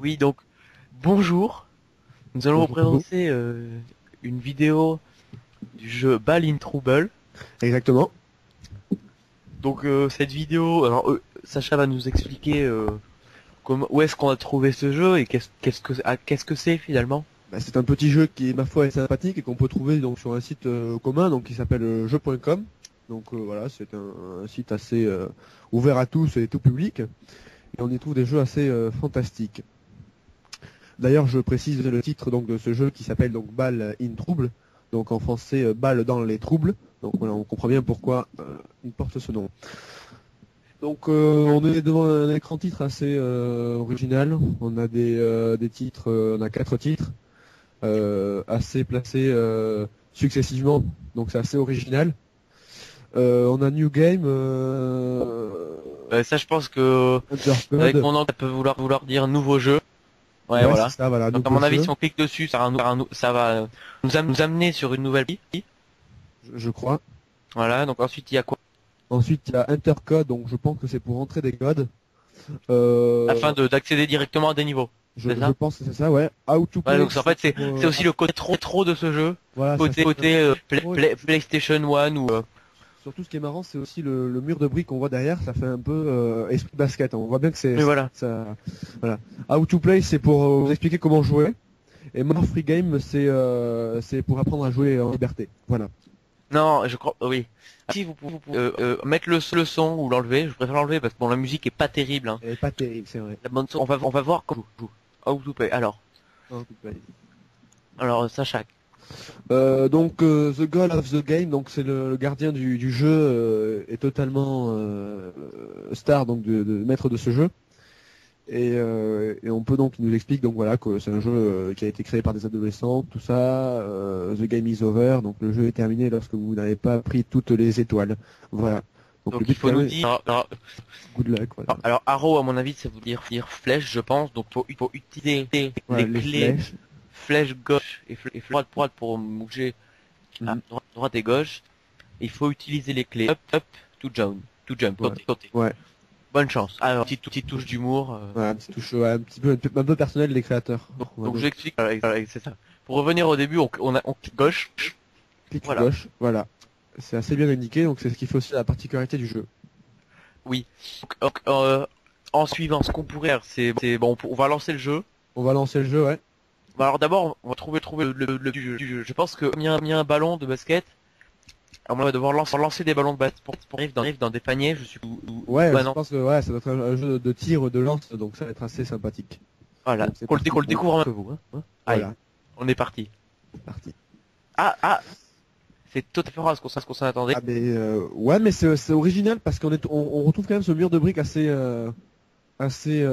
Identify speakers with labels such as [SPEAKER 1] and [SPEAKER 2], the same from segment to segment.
[SPEAKER 1] Oui, donc bonjour. Nous allons vous
[SPEAKER 2] Bonjour Thibaut.
[SPEAKER 1] présenter une vidéo du jeu Ball in Trouble.
[SPEAKER 2] Exactement.
[SPEAKER 1] Donc cette vidéo, alors Sacha va nous expliquer où est-ce qu'on a trouvé ce jeu et qu'est-ce que c'est finalement.
[SPEAKER 2] Bah, c'est un petit jeu qui, ma foi, est sympathique et qu'on peut trouver donc sur un site commun donc qui s'appelle jeu.com. Donc voilà, c'est un site assez ouvert à tous et tout public. Et on y trouve des jeux assez fantastiques. D'ailleurs, je précise le titre donc de ce jeu qui s'appelle donc Ball in Trouble. Donc en français, balle dans les troubles. Donc voilà, on comprend bien pourquoi il porte ce nom. Donc on est devant un écran titre assez original. On a des titres, on a quatre titres. Assez placés successivement, donc c'est assez original. On a New Game,
[SPEAKER 1] Ça, je pense que avec
[SPEAKER 2] Undercode,
[SPEAKER 1] mon angle, ça peut vouloir dire nouveau jeu. Ouais,
[SPEAKER 2] ouais c'est
[SPEAKER 1] voilà.
[SPEAKER 2] ça, voilà,
[SPEAKER 1] Donc à
[SPEAKER 2] nouveau
[SPEAKER 1] mon avis,
[SPEAKER 2] jeu,
[SPEAKER 1] si on clique dessus, ça va nous amener sur une nouvelle piste.
[SPEAKER 2] je crois.
[SPEAKER 1] Voilà. Donc ensuite, il y a quoi?
[SPEAKER 2] Ensuite il y a Intercode, donc je pense que c'est pour entrer des codes. Euh,
[SPEAKER 1] Afin de d'accéder directement à des niveaux. C'est
[SPEAKER 2] je
[SPEAKER 1] ça?
[SPEAKER 2] pense que c'est ça, ouais. How to
[SPEAKER 1] Ouais,
[SPEAKER 2] play,
[SPEAKER 1] donc en
[SPEAKER 2] c'est
[SPEAKER 1] fait
[SPEAKER 2] pour
[SPEAKER 1] c'est aussi le côté trop de ce jeu,
[SPEAKER 2] voilà, ça
[SPEAKER 1] côté PlayStation 1 ou
[SPEAKER 2] surtout ce qui est marrant, c'est aussi le mur de briques qu'on voit derrière, ça fait un peu esprit basket. On voit bien que
[SPEAKER 1] mais voilà.
[SPEAKER 2] ça, voilà. How to play, c'est pour vous expliquer comment jouer. Et More Free Game, c'est pour apprendre à jouer en liberté. Voilà.
[SPEAKER 1] Non, je crois oui. Si vous pouvez mettre le son ou l'enlever, je préfère l'enlever parce que bon la musique est pas terrible hein.
[SPEAKER 2] Elle est pas terrible, c'est vrai.
[SPEAKER 1] La bande son, on va voir comment on joue. How to play.
[SPEAKER 2] How to play.
[SPEAKER 1] Alors Sacha.
[SPEAKER 2] Donc The Goal of the Game, donc c'est le gardien du jeu est totalement star donc de maître de ce jeu. Et on peut donc il nous explique donc voilà que c'est un jeu qui a été créé par des adolescents, tout ça. The game is over, donc le jeu est terminé lorsque vous n'avez pas pris toutes les étoiles. Voilà. Donc le
[SPEAKER 1] Donc il
[SPEAKER 2] but
[SPEAKER 1] faut
[SPEAKER 2] quand
[SPEAKER 1] nous
[SPEAKER 2] même,
[SPEAKER 1] dire
[SPEAKER 2] good luck, voilà.
[SPEAKER 1] alors arrow à mon avis ça veut dire flèche je pense. Donc faut utiliser
[SPEAKER 2] Voilà
[SPEAKER 1] les
[SPEAKER 2] les
[SPEAKER 1] clés
[SPEAKER 2] flèches.
[SPEAKER 1] flèche gauche et droite pour bouger à
[SPEAKER 2] Mhm.
[SPEAKER 1] droite et gauche. Il faut utiliser les clés up to jump
[SPEAKER 2] Ouais.
[SPEAKER 1] sauter.
[SPEAKER 2] Ouais.
[SPEAKER 1] Bonne chance. Alors, petite touche d'humour.
[SPEAKER 2] Voilà, un petit touche, ouais, un peu personnel des créateurs. On va
[SPEAKER 1] Donc
[SPEAKER 2] dire.
[SPEAKER 1] j'explique. C'est ça. Pour revenir au début, on clique gauche.
[SPEAKER 2] Clic
[SPEAKER 1] Voilà.
[SPEAKER 2] gauche, voilà. C'est assez bien indiqué, donc c'est ce qui fait aussi la particularité du jeu.
[SPEAKER 1] Oui. En suivant, ce qu'on pourrait faire, c'est bon, on va lancer le jeu.
[SPEAKER 2] On va lancer le jeu, ouais.
[SPEAKER 1] Bah, alors d'abord, on va trouver du jeu. Je pense que mis un ballon de basket. Alors, on va devoir lancer des ballons de basket pour arriver dans des paniers. Je suis.
[SPEAKER 2] Ouais,
[SPEAKER 1] Bah
[SPEAKER 2] je
[SPEAKER 1] non.
[SPEAKER 2] pense que ouais, ça doit être un jeu de tir, de lance, donc ça va être assez sympathique.
[SPEAKER 1] Voilà.
[SPEAKER 2] Donc c'est parti
[SPEAKER 1] Qu'on le
[SPEAKER 2] pour.
[SPEAKER 1] découvre un peu vous. Hein. Allez,
[SPEAKER 2] Voilà,
[SPEAKER 1] on est parti.
[SPEAKER 2] c'est parti.
[SPEAKER 1] C'est tout à fait rare ce qu'on s'en attendait.
[SPEAKER 2] Ah mais ouais, mais c'est original parce on retrouve quand même ce mur de briques assez assez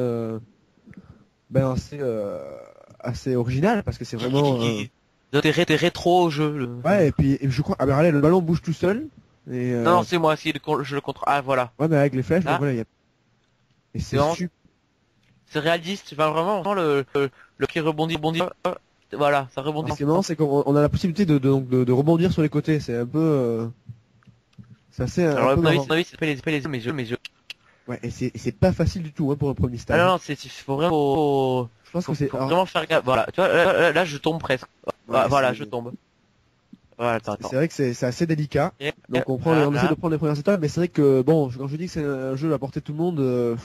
[SPEAKER 2] ben assez original parce que c'est vraiment
[SPEAKER 1] T'es rétro au jeu.
[SPEAKER 2] ouais et je crois ah ben regardez, le ballon bouge tout seul et
[SPEAKER 1] Non, non, c'est moi, je le contrôle. Ah, voilà.
[SPEAKER 2] ouais mais avec les flèches donc
[SPEAKER 1] Là,
[SPEAKER 2] voilà et
[SPEAKER 1] c'est
[SPEAKER 2] c'est
[SPEAKER 1] vraiment,
[SPEAKER 2] super.
[SPEAKER 1] c'est réaliste. Enfin, vraiment, on sent le qui rebondit. Voilà, ça rebondit.
[SPEAKER 2] Ce qui est marrant c'est qu'on a la possibilité de rebondir sur les côtés, c'est un peu c'est assez un
[SPEAKER 1] Alors,
[SPEAKER 2] peu marrant.
[SPEAKER 1] à mon avis, c'est pas mes jeux.
[SPEAKER 2] Ouais, et c'est pas facile du tout hein, pour un premier
[SPEAKER 1] Ah
[SPEAKER 2] stage,
[SPEAKER 1] non,
[SPEAKER 2] hein.
[SPEAKER 1] non, faut vraiment,
[SPEAKER 2] Je pense que c'est
[SPEAKER 1] faut
[SPEAKER 2] alors
[SPEAKER 1] vraiment faire gaffe. Voilà, tu vois, là, je tombe presque. Ah,
[SPEAKER 2] ouais,
[SPEAKER 1] voilà, je tombe. Voilà, attends.
[SPEAKER 2] c'est vrai que c'est assez délicat. Donc on essaie de
[SPEAKER 1] Là.
[SPEAKER 2] prendre les premières étapes, mais c'est vrai que bon, quand je dis que c'est un jeu à portée de tout le monde,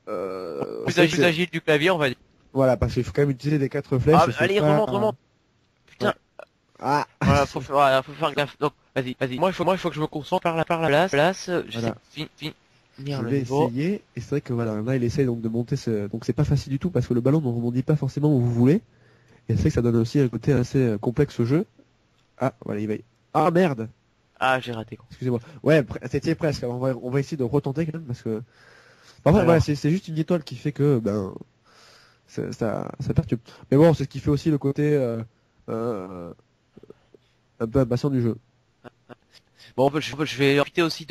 [SPEAKER 2] c'est vrai que
[SPEAKER 1] Plus
[SPEAKER 2] c'est
[SPEAKER 1] agile du clavier, on va dire.
[SPEAKER 2] voilà, parce qu'il faut quand même utiliser les quatre
[SPEAKER 1] Ah,
[SPEAKER 2] flèches et c'est
[SPEAKER 1] allez,
[SPEAKER 2] pas
[SPEAKER 1] remonte.
[SPEAKER 2] ouais.
[SPEAKER 1] Putain.
[SPEAKER 2] Ah
[SPEAKER 1] Voilà, voilà, faut faire gaffe. Donc, vas-y. Moi, il faut que je me concentre par la place. J'essaie
[SPEAKER 2] voilà,
[SPEAKER 1] de
[SPEAKER 2] je
[SPEAKER 1] finir le
[SPEAKER 2] vais
[SPEAKER 1] niveau.
[SPEAKER 2] essayer et c'est vrai que voilà, là il essaie donc de monter ce donc c'est pas facile du tout parce que le ballon ne rebondit pas forcément où vous voulez et c'est vrai que ça donne aussi un côté assez complexe au jeu. Ah voilà, il va ah merde,
[SPEAKER 1] Ah, j'ai raté.
[SPEAKER 2] excusez-moi. Ouais, c'était presque. On va essayer de retenter quand même parce que parfois voilà,
[SPEAKER 1] Alors,
[SPEAKER 2] c'est juste une étoile qui fait que ben ça perturbe. Mais bon, c'est ce qui fait aussi le côté euh, un peu impatient du jeu.
[SPEAKER 1] bon, je vais profiter aussi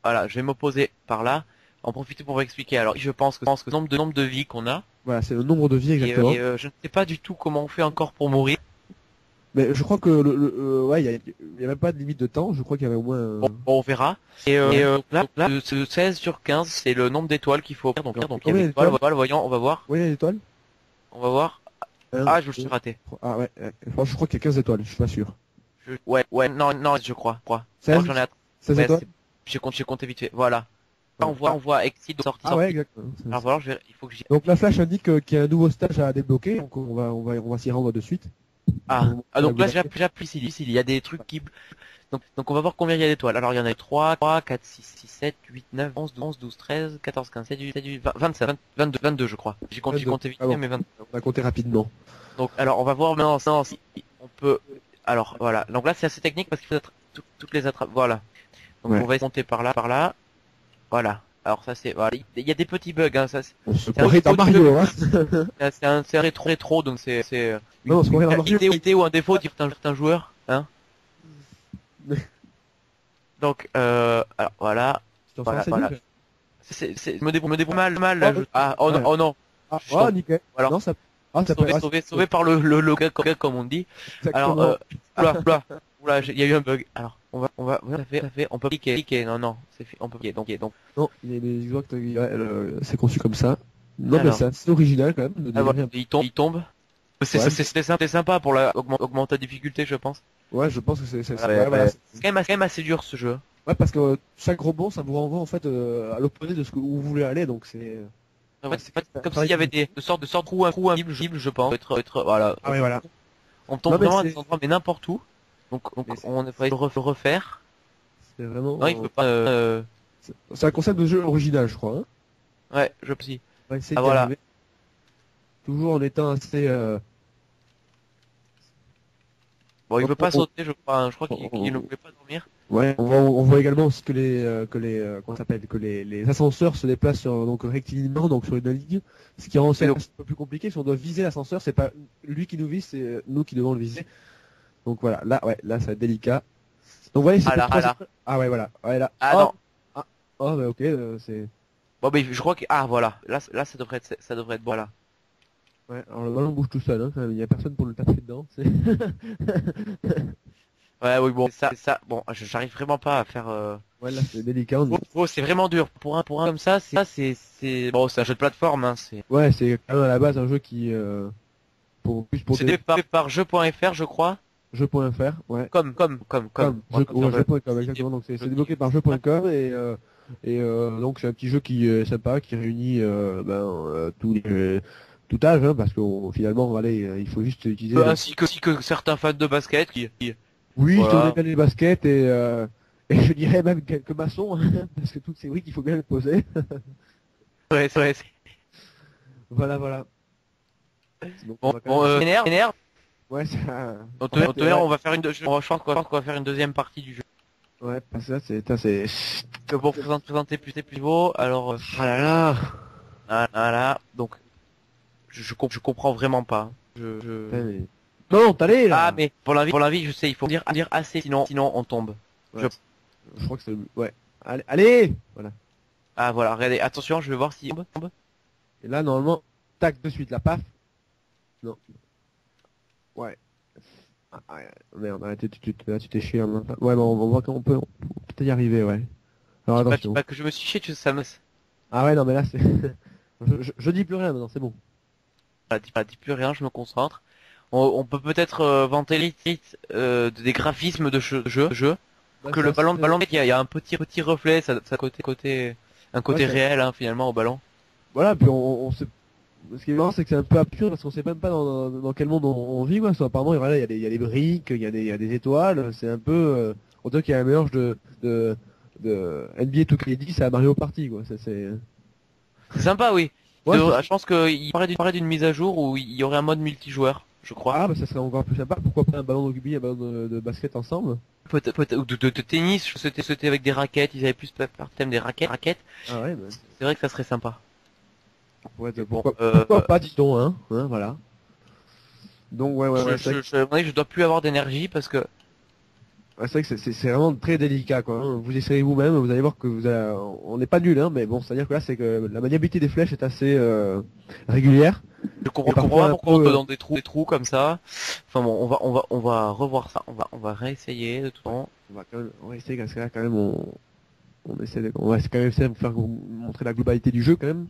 [SPEAKER 1] voilà, je vais m'opposer par là. En profiter pour vous expliquer. Alors, je pense que nombre de vies qu'on a,
[SPEAKER 2] Voilà, c'est le nombre de vies
[SPEAKER 1] et
[SPEAKER 2] exactement.
[SPEAKER 1] je ne sais pas du tout comment on fait encore pour mourir.
[SPEAKER 2] Mais je crois que ouais, il y avait pas de limite de temps. Je crois qu'il y avait au moins.
[SPEAKER 1] Bon, on verra. Et,
[SPEAKER 2] Ouais.
[SPEAKER 1] là, ce 16 sur 15, c'est le nombre d'étoiles qu'il faut faire. Donc il y
[SPEAKER 2] Combien
[SPEAKER 1] avait étoiles,
[SPEAKER 2] d'étoiles?
[SPEAKER 1] voilà, voyons, on va voir.
[SPEAKER 2] Combien d'étoiles?
[SPEAKER 1] On va voir.
[SPEAKER 2] Un,
[SPEAKER 1] Ah, je me suis
[SPEAKER 2] deux,
[SPEAKER 1] raté.
[SPEAKER 2] ah ouais. Je crois qu'il y a 15 étoiles. Je suis pas sûr.
[SPEAKER 1] Ouais, non, je crois. Je crois que
[SPEAKER 2] 16?
[SPEAKER 1] j'en ai
[SPEAKER 2] 16
[SPEAKER 1] ouais,
[SPEAKER 2] étoiles?
[SPEAKER 1] j'ai compté vite fait. Voilà. Là,
[SPEAKER 2] Ouais.
[SPEAKER 1] on voit Exit sortie,
[SPEAKER 2] Ah ouais,
[SPEAKER 1] sortie.
[SPEAKER 2] exactement.
[SPEAKER 1] Alors voilà, il faut que j'y...
[SPEAKER 2] Donc la flash indique qu'il y a un nouveau stage à débloquer. Donc on va s'y rendre de suite.
[SPEAKER 1] Donc là, j'appuie ici, il y a des trucs qui... Donc on va voir combien il y a d'étoiles. Alors il y en a 3, 4, 6, 7, 8, 9, 11, 12, 13, 14, 15, 16, 17, 18, 20, 27, 22 je crois. J'ai
[SPEAKER 2] 22.
[SPEAKER 1] compté vite
[SPEAKER 2] Ah
[SPEAKER 1] fait,
[SPEAKER 2] bon,
[SPEAKER 1] mais 20.
[SPEAKER 2] on a compté rapidement.
[SPEAKER 1] Donc alors on va voir maintenant si on peut... Alors voilà, donc là c'est assez technique parce qu'il faut toutes les attrapes. Voilà. Donc
[SPEAKER 2] Ouais.
[SPEAKER 1] on va monter par là. Voilà. Alors ça c'est... Voilà. Il y a des petits bugs, hein. Ça,
[SPEAKER 2] On se
[SPEAKER 1] c'est un
[SPEAKER 2] croirait dans
[SPEAKER 1] défaut du
[SPEAKER 2] Mario, hein.
[SPEAKER 1] jeu. C'est un rétro, donc c'est
[SPEAKER 2] Non, on se croirait dans Mario.
[SPEAKER 1] qualité ou un défaut de certains joueurs. Hein. Donc, alors voilà.
[SPEAKER 2] Tu t'en sors
[SPEAKER 1] Voilà,
[SPEAKER 2] assez
[SPEAKER 1] voilà.
[SPEAKER 2] vite.
[SPEAKER 1] Je me débrouille mal là. Ah, oh non,
[SPEAKER 2] Ouais.
[SPEAKER 1] oh non.
[SPEAKER 2] Ah,
[SPEAKER 1] Je tombe.
[SPEAKER 2] nickel.
[SPEAKER 1] Alors,
[SPEAKER 2] Non, ça. Ah, ça peut.
[SPEAKER 1] sauvé par le gars, comme on dit. Alors,
[SPEAKER 2] Exactement.
[SPEAKER 1] oula, il y a eu un bug. Alors, ça fait, on peut cliquer. Non, c'est fait, on peut cliquer. Donc,
[SPEAKER 2] Non, il est exact. C'est conçu comme ça. Non, mais
[SPEAKER 1] alors,
[SPEAKER 2] c'est assez original quand même.
[SPEAKER 1] voilà, il tombe. C'était sympa pour augmenter la difficulté, je pense.
[SPEAKER 2] Ouais, je pense que c'est.
[SPEAKER 1] Ah,
[SPEAKER 2] Ouais, voilà.
[SPEAKER 1] c'est quand même assez dur ce jeu.
[SPEAKER 2] Ouais, parce que chaque rebond, ça vous renvoie en fait à l'opposé de où vous voulez aller, donc c'est.
[SPEAKER 1] En fait, c'est pas comme s'il y avait de sortes de trous invisibles, je pense. Voilà.
[SPEAKER 2] Ah ouais, voilà.
[SPEAKER 1] On tombe
[SPEAKER 2] Non, mais
[SPEAKER 1] vraiment à
[SPEAKER 2] c'est
[SPEAKER 1] des endroits, mais n'importe où. Donc on n'est pas refaire.
[SPEAKER 2] c'est vraiment.
[SPEAKER 1] Non, il peut pas.
[SPEAKER 2] C'est un concept de jeu original, je crois. Hein.
[SPEAKER 1] Ouais, je aussi.
[SPEAKER 2] On va essayer
[SPEAKER 1] Ah
[SPEAKER 2] d'y
[SPEAKER 1] voilà.
[SPEAKER 2] arriver. Toujours en étant assez.
[SPEAKER 1] Bon, il veut pas
[SPEAKER 2] on-
[SPEAKER 1] sauter, je crois. Hein. Je crois
[SPEAKER 2] on-
[SPEAKER 1] qu'il ne pouvait pas dormir.
[SPEAKER 2] Ouais, on voit également aussi que comment ça s'appelle, que les ascenseurs se déplacent donc rectilignement, donc sur une ligne, ce qui rend ça un peu plus compliqué. Si on doit viser l'ascenseur, c'est pas lui qui nous vise, c'est nous qui devons le viser. Donc voilà, là, ça va être délicat. Donc voilà, c'est Ah ouais, voilà, ouais là.
[SPEAKER 1] Ah
[SPEAKER 2] Oh,
[SPEAKER 1] non.
[SPEAKER 2] bah ok, c'est.
[SPEAKER 1] Bon, mais je crois que voilà. Là, ça devrait être bon. Voilà.
[SPEAKER 2] Ouais, alors le ballon bouge tout seul, hein. Il y a personne pour le taper dedans.
[SPEAKER 1] Ouais, oui, bon, c'est ça. Bon, j'arrive vraiment pas à faire.
[SPEAKER 2] Ouais, là c'est délicat.
[SPEAKER 1] C'est vraiment dur pour un comme ça. Bon, c'est un jeu de plateforme. Hein.
[SPEAKER 2] Ouais, c'est quand même à la base un jeu qui
[SPEAKER 1] C'est développé par jeu.fr, je crois.
[SPEAKER 2] jeu.fr, ouais.
[SPEAKER 1] Comme.
[SPEAKER 2] Jeu.com, exactement. Donc c'est développé par jeu.com et donc c'est un petit jeu qui est sympa, qui réunit tout âge, hein, parce que finalement, allez, il faut juste utiliser.
[SPEAKER 1] Ainsi que certains fans de basket
[SPEAKER 2] Oui,
[SPEAKER 1] voilà.
[SPEAKER 2] si on aime bien les baskets et je dirais même quelques maçons, hein, parce que toutes ces briques, il faut bien les poser.
[SPEAKER 1] Ouais, c'est vrai.
[SPEAKER 2] Voilà. Donc,
[SPEAKER 1] Énerve.
[SPEAKER 2] Ouais, ça.
[SPEAKER 1] On va faire je pense qu'on va faire une deuxième partie du jeu.
[SPEAKER 2] Ouais, parce que là, c'est.
[SPEAKER 1] Que pour présenter plus beau, alors.
[SPEAKER 2] Ah là là.
[SPEAKER 1] Voilà. Donc, je comprends vraiment pas.
[SPEAKER 2] Non, t'allais là.
[SPEAKER 1] Ah, mais pour l'invite, je sais, il faut dire assez, sinon on tombe.
[SPEAKER 2] Ouais. Je crois que c'est ouais. Allez. Voilà.
[SPEAKER 1] Ah voilà, regardez, attention, je vais voir si tombe.
[SPEAKER 2] Et là, normalement, tac de suite, la paf. Non. Ouais. Merde, arrête, là, tu t'es chié. Hein. Ouais, mais on voit qu'on peut peut y arriver, ouais. Alors attention.
[SPEAKER 1] Pas que je me suis chié, ça me...
[SPEAKER 2] Ah ouais, non, mais là, c'est... je dis plus rien maintenant, c'est bon.
[SPEAKER 1] Dis plus rien, je me concentre. On peut peut-être vanter des graphismes de jeu.
[SPEAKER 2] Bah,
[SPEAKER 1] Que le ballon, il y a un petit reflet, ça un côté réel hein, finalement au ballon.
[SPEAKER 2] Voilà, puis on se... Ce qui est marrant, c'est que c'est un peu absurde parce qu'on sait même pas dans quel monde on vit, quoi. Apparemment, il y a des briques, il y a des étoiles, c'est un peu... on dirait qu'il y a un mélange de NBA 2K10 à Mario Party, quoi. C'est
[SPEAKER 1] sympa, oui.
[SPEAKER 2] Ouais,
[SPEAKER 1] Je pense qu'il paraît d'une mise à jour où il y aurait un mode multijoueur, je crois.
[SPEAKER 2] Ah, bah ça serait encore plus sympa. Pourquoi pas un ballon de rugby et un ballon de basket ensemble?
[SPEAKER 1] Ou de tennis, c'était avec des raquettes, ils avaient plus par thème des raquettes.
[SPEAKER 2] Ah ouais, bah...
[SPEAKER 1] C'est vrai que ça serait sympa.
[SPEAKER 2] Ouais, pourquoi pas, dis-donc, hein, voilà. Donc ouais.
[SPEAKER 1] Je dois plus avoir d'énergie parce que...
[SPEAKER 2] Ouais, c'est vrai que c'est vraiment très délicat, quoi. Hein. Vous essayez vous-même, vous allez voir que on n'est pas nul, hein, mais bon, c'est-à-dire que là, c'est que la maniabilité des flèches est assez régulière.
[SPEAKER 1] Je comprends
[SPEAKER 2] parfois
[SPEAKER 1] pas
[SPEAKER 2] un
[SPEAKER 1] pourquoi on
[SPEAKER 2] peu,
[SPEAKER 1] est dans des trous comme ça. Enfin bon, on va revoir ça. On va réessayer de tout temps.
[SPEAKER 2] on va essayer parce que là quand même on va quand même essayer de vous faire montrer la globalité du jeu quand même.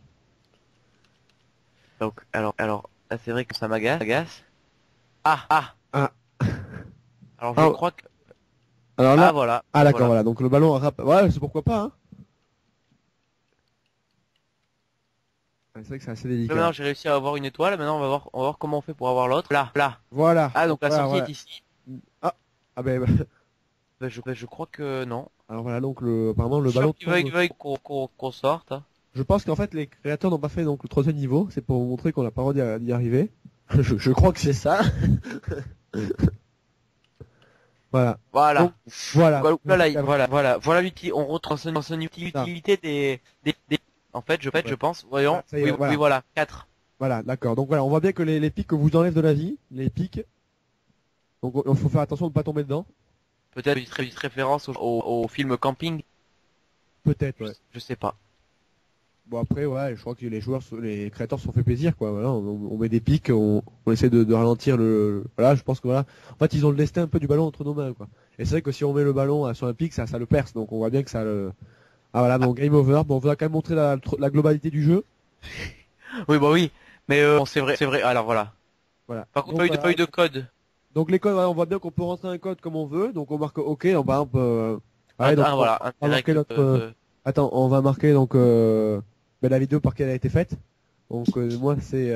[SPEAKER 1] Donc, alors, là, c'est vrai que ça m'agace. Ah.
[SPEAKER 2] Ah,
[SPEAKER 1] Alors je
[SPEAKER 2] ah,
[SPEAKER 1] crois que,
[SPEAKER 2] alors
[SPEAKER 1] ah
[SPEAKER 2] là,
[SPEAKER 1] voilà,
[SPEAKER 2] ah d'accord,
[SPEAKER 1] voilà.
[SPEAKER 2] voilà, donc le ballon rap, ouais, c'est pourquoi pas, hein. Ah, c'est vrai que c'est assez
[SPEAKER 1] Là,
[SPEAKER 2] délicat.
[SPEAKER 1] maintenant j'ai réussi à avoir une étoile. Maintenant on va voir comment on fait pour avoir l'autre. Là.
[SPEAKER 2] Voilà,
[SPEAKER 1] Ah donc la
[SPEAKER 2] voilà,
[SPEAKER 1] sortie
[SPEAKER 2] voilà.
[SPEAKER 1] est ici.
[SPEAKER 2] Ah, ah ben,
[SPEAKER 1] Je crois que non.
[SPEAKER 2] alors voilà, donc apparemment
[SPEAKER 1] Je
[SPEAKER 2] le
[SPEAKER 1] suis sûr
[SPEAKER 2] ballon
[SPEAKER 1] qu'ils
[SPEAKER 2] tombe.
[SPEAKER 1] veuillent qu'on sorte, hein.
[SPEAKER 2] Je pense qu'en fait les créateurs n'ont pas fait donc le troisième niveau, c'est pour vous montrer qu'on n'a pas le droit d'y arriver. Je crois que c'est ça. Voilà. Donc
[SPEAKER 1] Voilà.
[SPEAKER 2] voilà.
[SPEAKER 1] Voilà on retrouve son
[SPEAKER 2] Ah,
[SPEAKER 1] utilité des. En fait, je
[SPEAKER 2] ouais.
[SPEAKER 1] pense, voyons.
[SPEAKER 2] Ah, ça y est,
[SPEAKER 1] Oui,
[SPEAKER 2] voilà.
[SPEAKER 1] voilà. 4.
[SPEAKER 2] Voilà, d'accord. Donc voilà, on voit bien que les pics que vous enlèvent de la vie, les pics, donc il faut faire attention de ne pas tomber dedans.
[SPEAKER 1] Peut-être une petite référence au film Camping.
[SPEAKER 2] Peut-être, ouais.
[SPEAKER 1] Je sais pas.
[SPEAKER 2] Bon après, ouais, je crois que les créateurs se sont fait plaisir, quoi. Voilà, on met des pics, on essaie de ralentir voilà, je pense que voilà. En fait, ils ont le destin un peu du ballon entre nos mains, quoi. Et c'est vrai que si on met le ballon sur un pic, ça le perce. Donc on voit bien que ça le. Ah voilà, donc game over. Bon, on va quand même montrer la globalité du jeu.
[SPEAKER 1] Oui, bah oui. Mais bon, c'est vrai. Alors voilà.
[SPEAKER 2] Voilà.
[SPEAKER 1] Par contre,
[SPEAKER 2] Donc voilà.
[SPEAKER 1] feuille de code.
[SPEAKER 2] Donc les codes, voilà, on voit bien qu'on peut rentrer un code comme on veut. Donc on marque OK. On va un peu. Ouais, donc
[SPEAKER 1] Voilà,
[SPEAKER 2] on va marquer
[SPEAKER 1] interact.
[SPEAKER 2] notre. Attends, on va marquer donc la vidéo par laquelle elle a été faite. Donc moi c'est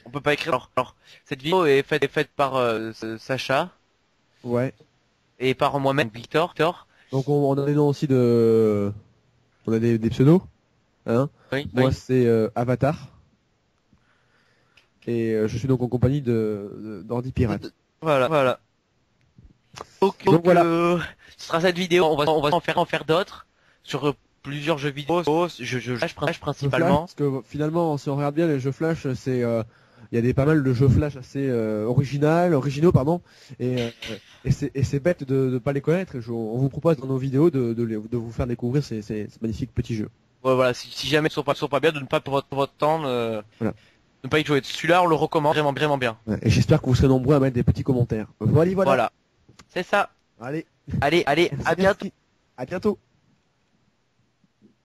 [SPEAKER 1] On peut pas écrire. Alors, cette vidéo est faite par Sacha
[SPEAKER 2] ouais.
[SPEAKER 1] et par moi-même, Victor.
[SPEAKER 2] Donc on a des noms aussi on a des pseudos, hein. Moi
[SPEAKER 1] Oui.
[SPEAKER 2] c'est Avatar et je suis donc en compagnie d'Ordi Pirate.
[SPEAKER 1] Voilà.
[SPEAKER 2] Donc voilà.
[SPEAKER 1] Ce sera cette vidéo. On va en faire d'autres sur plusieurs jeux vidéo. Je flash
[SPEAKER 2] Jeux Flash,
[SPEAKER 1] principalement.
[SPEAKER 2] parce que finalement si on regarde bien les jeux Flash, c'est il y a pas mal de jeux Flash assez originaux pardon, et c'est bête de pas les connaître. On vous propose dans nos vidéos de vous faire découvrir ces magnifiques petits jeux.
[SPEAKER 1] Ouais, voilà. Si jamais ils sont pas bien, de ne pas perdre votre temps.
[SPEAKER 2] Voilà.
[SPEAKER 1] Ne pas y jouer. Celui-là, on le recommande vraiment bien.
[SPEAKER 2] Ouais, et j'espère que vous serez nombreux à mettre des petits commentaires. Voilà.
[SPEAKER 1] Voilà. C'est ça.
[SPEAKER 2] Allez,
[SPEAKER 1] Allez, à bientôt.
[SPEAKER 2] merci. À bientôt.